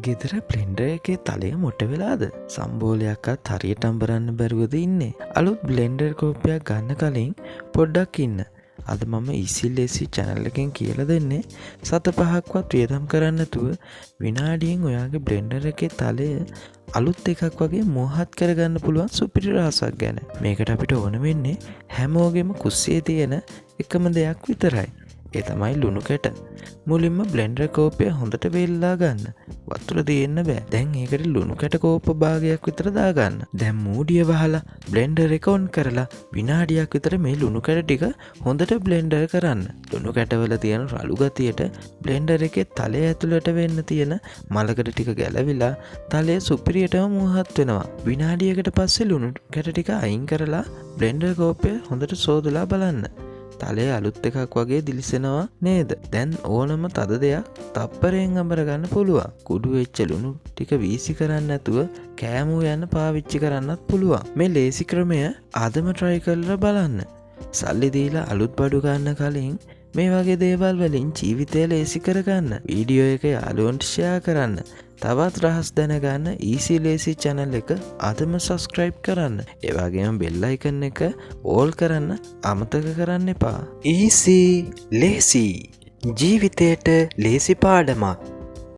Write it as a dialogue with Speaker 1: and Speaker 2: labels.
Speaker 1: ගෙදර බ්ලෙන්ඩර් එකේ තලය මොට වෙලාද? සම්බෝලයක්වත් හරියට අඹරන්න බැරුවද ඉන්නේ? අලුත් බ්ලෙන්ඩර් කෝප්පයක් ගන්න කලින් පොඩ්ඩක් ඉන්න. අද මම easy lazy channel එකෙන් කියලා දෙන්නේ සත පහක්වත් වියදම් කරන්න නැතුව විනාඩියෙන් ඔයාගේ බ්ලෙන්ඩර් එකේ තලය අලුත් එකක් වගේ මෝහත් කරගන්න පුළුවන් සුපිරි රහසක් ගැන. මේකට අපිට ඕන වෙන්නේ හැමෝගෙම කුස්සියේ තියෙන එකම දෙයක් විතරයි. ඒ තමයි ලුණු කැට. මුලින්ම බ්ලෙන්ඩර් කෝප්පය හොඳට වේල්ලා ගන්න. වතුර දාන්න බෑ. දැන් ඒකට ලුණු කැට කෝප්ප භාගයක් විතර දාගන්න. දැන් මූඩිය වහලා බ්ලෙන්ඩර් එක ඔන් කරලා විනාඩියක් විතර මේ ලුණු කැට ටික හොඳට බ්ලෙන්ඩර් කරන්න. ලුණු කැටවල තියෙන රළු ගතියට බ්ලෙන්ඩර් එකේ තලය ඇතුළට වෙන්න තියෙන මලකඩ ටික ගැලවිලා තලය සුපිරියටම මෝහත් වෙනවා. විනාඩියකට පස්සේ ලුණු කැට ටික අයින් කරලා බ්ලෙන්ඩර් කෝප්පය හොඳට සෝදලා බලන්න. තලය අලුත් එකක් වගේ දිලිසෙනවා නේද? දැන් ඕනම තද දෙයක් තප්පරයෙන් අඹර ගන්න පුළුවන්. කුඩු වෙච්ච ලුණු ටික වීසි කරන්න නැතුව කෑමු යන පාවිච්චි කරන්නත් පුළුවන්. මේ ලේසි ක්‍රමය අදම try කරලා බලන්න. සල්ලි දීලා අලුත් බඩු ගන්න කලින් මේ වගේ දේවල් වලින් ජීවිතය ලේසි කරගන්න. වීඩියෝ එක යාළුවන්ට share කරන්න. තවත් රහස් දැනගන්න easy lazy channel එක අදම subscribe කරන්න. ඒ වගේම bell icon එක all කරන්න අමතක කරන්න එපා. easy lazy ජීවිතයට ලේසි පාඩමක්.